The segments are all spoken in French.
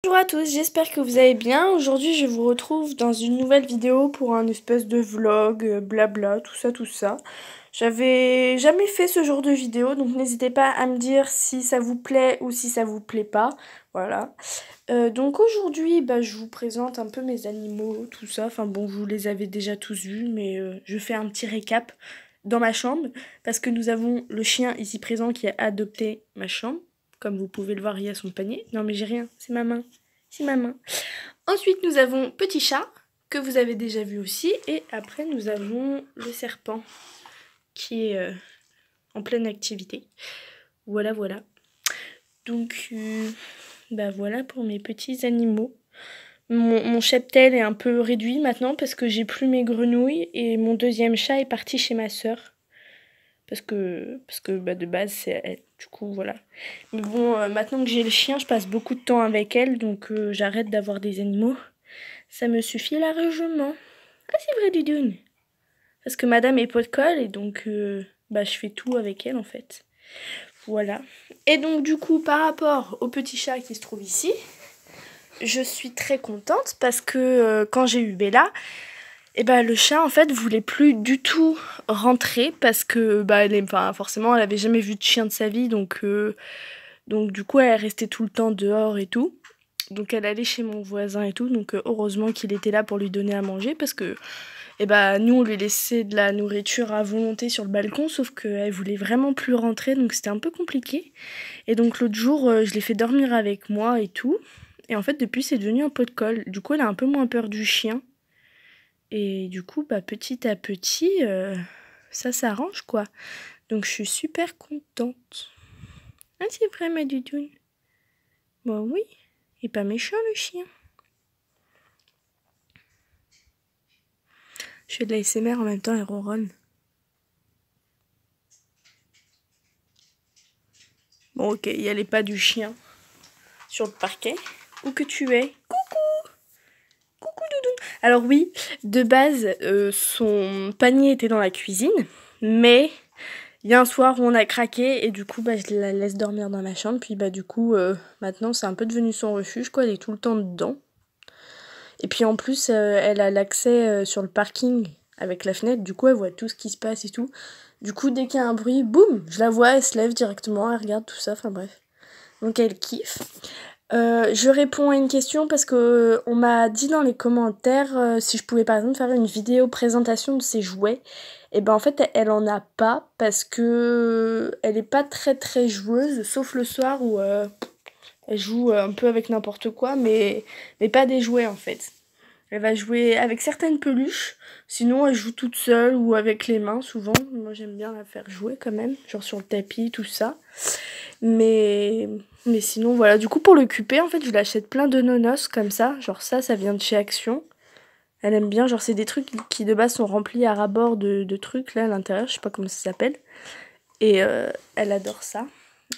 Bonjour à tous, j'espère que vous allez bien. Aujourd'hui je vous retrouve dans une nouvelle vidéo pour un espèce de vlog, blabla, tout ça. J'avais jamais fait ce genre de vidéo, donc n'hésitez pas à me dire si ça vous plaît ou si ça vous plaît pas. Voilà. Donc aujourd'hui je vous présente un peu mes animaux, tout ça. Enfin bon, vous les avez déjà tous vus, mais je fais un petit récap dans ma chambre. Parce que nous avons le chien ici présent qui a adopté ma chambre. Comme vous pouvez le voir, il y a son panier. Non mais j'ai rien, c'est ma main. C'est ma main. Ensuite, nous avons Petit Chat, que vous avez déjà vu aussi. Et après, nous avons le serpent, qui est en pleine activité. Voilà. Donc, voilà pour mes petits animaux. Mon cheptel est un peu réduit maintenant parce que j'ai plus mes grenouilles. Et mon deuxième chat est parti chez ma sœur. Parce que de base, c'est elle. Du coup, voilà. Mais bon, maintenant que j'ai le chien, je passe beaucoup de temps avec elle. Donc, j'arrête d'avoir des animaux. Ça me suffit largement. Ah, c'est vrai, Dudoun. Parce que madame est pot de colle et donc, je fais tout avec elle, en fait. Voilà. Et donc, du coup, par rapport au petit chat qui se trouve ici, je suis très contente parce que quand j'ai eu Bella, le chat en fait voulait plus du tout rentrer parce que forcément elle avait jamais vu de chien de sa vie, donc du coup elle restait tout le temps dehors et tout. Donc elle allait chez mon voisin et tout, donc heureusement qu'il était là pour lui donner à manger parce que nous on lui laissait de la nourriture à volonté sur le balcon, sauf qu'elle voulait vraiment plus rentrer, donc c'était un peu compliqué. Et donc l'autre jour je l'ai fait dormir avec moi et tout, et en fait depuis c'est devenu un pot de colle. Du coup elle a un peu moins peur du chien. Et du coup, petit à petit, ça s'arrange, quoi. Donc, je suis super contente. Ah, c'est vrai, ma doudoune. Bah oui, il est pas méchant, le chien. Je fais de la SMR en même temps, elle ronronne. Bon, ok, il y a les pas du chien sur le parquet. Où que tu es? Coucou! Coucou, doudoune. Alors oui, de base, son panier était dans la cuisine, mais il y a un soir où on a craqué et du coup je la laisse dormir dans ma chambre. Puis du coup maintenant c'est un peu devenu son refuge, quoi. Elle est tout le temps dedans. Et puis en plus elle a l'accès sur le parking avec la fenêtre. Du coup elle voit tout ce qui se passe et tout. Du coup dès qu'il y a un bruit, boum, je la vois, elle se lève directement, elle regarde tout ça. Enfin bref. Donc elle kiffe. Je réponds à une question parce que on m'a dit dans les commentaires si je pouvais par exemple faire une vidéo présentation de ses jouets. Et en fait elle en a pas parce que elle est pas très joueuse, sauf le soir où elle joue un peu avec n'importe quoi, mais pas des jouets en fait. Elle va jouer avec certaines peluches, sinon elle joue toute seule ou avec les mains souvent. Moi j'aime bien la faire jouer quand même, genre sur le tapis, tout ça. Mais sinon voilà, du coup pour l'occuper en fait je lui achète plein de nonos comme ça, genre ça vient de chez Action. Elle aime bien, genre c'est des trucs qui de base sont remplis à ras-bord de trucs là à l'intérieur, je sais pas comment ça s'appelle. Et elle adore ça.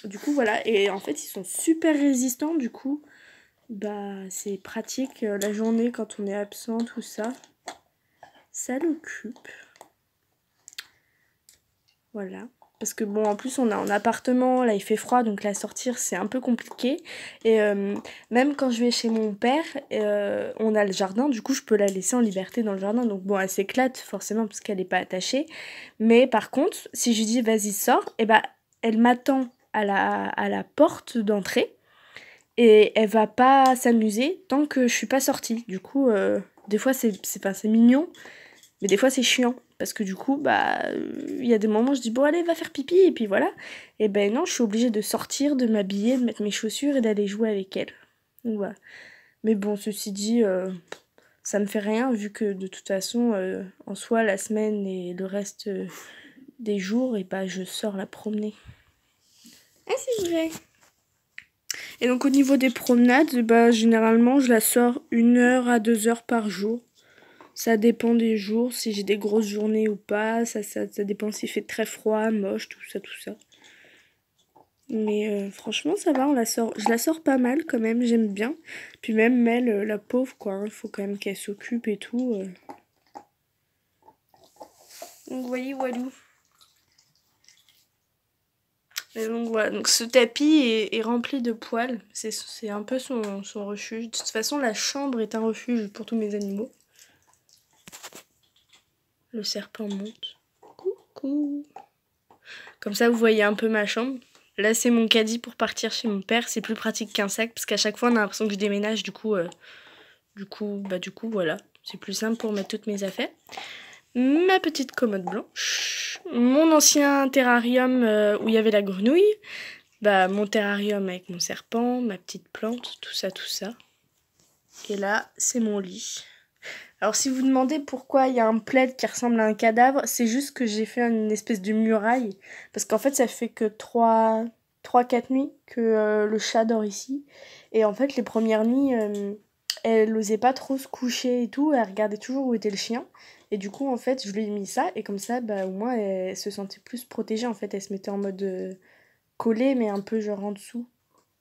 Du coup voilà, et en fait ils sont super résistants, du coup c'est pratique la journée quand on est absent, tout ça. Ça l'occupe. Voilà. Parce que bon, en plus on a un appartement, là il fait froid, donc la sortir c'est un peu compliqué. Et même quand je vais chez mon père, on a le jardin, du coup je peux la laisser en liberté dans le jardin. Donc bon, elle s'éclate forcément parce qu'elle n'est pas attachée. Mais par contre, si je lui dis vas-y sors, elle m'attend à la porte d'entrée. Et elle va pas s'amuser tant que je suis pas sortie. Du coup, des fois c'est mignon, mais des fois c'est chiant. Parce que du coup, il y a des moments où je dis bon allez va faire pipi et puis voilà. Et non, je suis obligée de sortir, de m'habiller, de mettre mes chaussures et d'aller jouer avec elle. Donc voilà. Mais bon, ceci dit, ça me fait rien vu que de toute façon, en soi, la semaine et le reste des jours, je sors la promener. Ah c'est vrai. Et donc au niveau des promenades, généralement je la sors 1 heure à 2 heures par jour. Ça dépend des jours, si j'ai des grosses journées ou pas, ça dépend s'il fait très froid, moche, tout ça. Mais franchement ça va, je la sors pas mal quand même, j'aime bien. Puis même elle, la pauvre quoi, il faut quand même qu'elle s'occupe et tout. Donc vous voyez Walou. Et donc voilà, donc ce tapis est rempli de poils. C'est un peu son refuge. De toute façon, la chambre est un refuge pour tous mes animaux. Le serpent monte. Coucou. Comme ça, vous voyez un peu ma chambre. Là, c'est mon caddie pour partir chez mon père. C'est plus pratique qu'un sac parce qu'à chaque fois, on a l'impression que je déménage. Du coup, voilà. C'est plus simple pour mettre toutes mes affaires. Ma petite commode blanche. Mon ancien terrarium où il y avait la grenouille. Mon terrarium avec mon serpent, ma petite plante, tout ça, tout ça. Et là, c'est mon lit. Alors si vous vous demandez pourquoi il y a un plaid qui ressemble à un cadavre, c'est juste que j'ai fait une espèce de muraille. Parce qu'en fait, ça fait que 3-4 nuits que le chat dort ici. Et en fait, les premières nuits, elle n'osait pas trop se coucher et tout. Elle regardait toujours où était le chien. Et du coup, en fait, je lui ai mis ça. Et comme ça, au moins, elle se sentait plus protégée. En fait, elle se mettait en mode collée, mais un peu genre en dessous.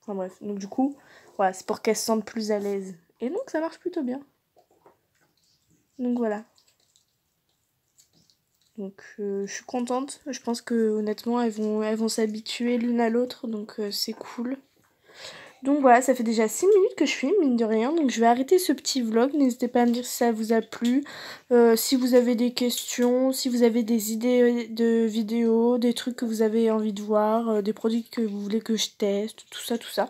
Enfin bref. Donc du coup, voilà, c'est pour qu'elle se sente plus à l'aise. Et donc, ça marche plutôt bien. Donc voilà. Donc je suis contente. Je pense que honnêtement elles vont s'habituer l'une à l'autre. Donc c'est cool. Donc voilà, ça fait déjà 6 minutes que je filme, mine de rien. Donc je vais arrêter ce petit vlog. N'hésitez pas à me dire si ça vous a plu. Si vous avez des questions, si vous avez des idées de vidéos, des trucs que vous avez envie de voir, des produits que vous voulez que je teste, tout ça, tout ça.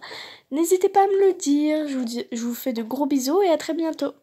N'hésitez pas à me le dire. Je vous fais de gros bisous et à très bientôt.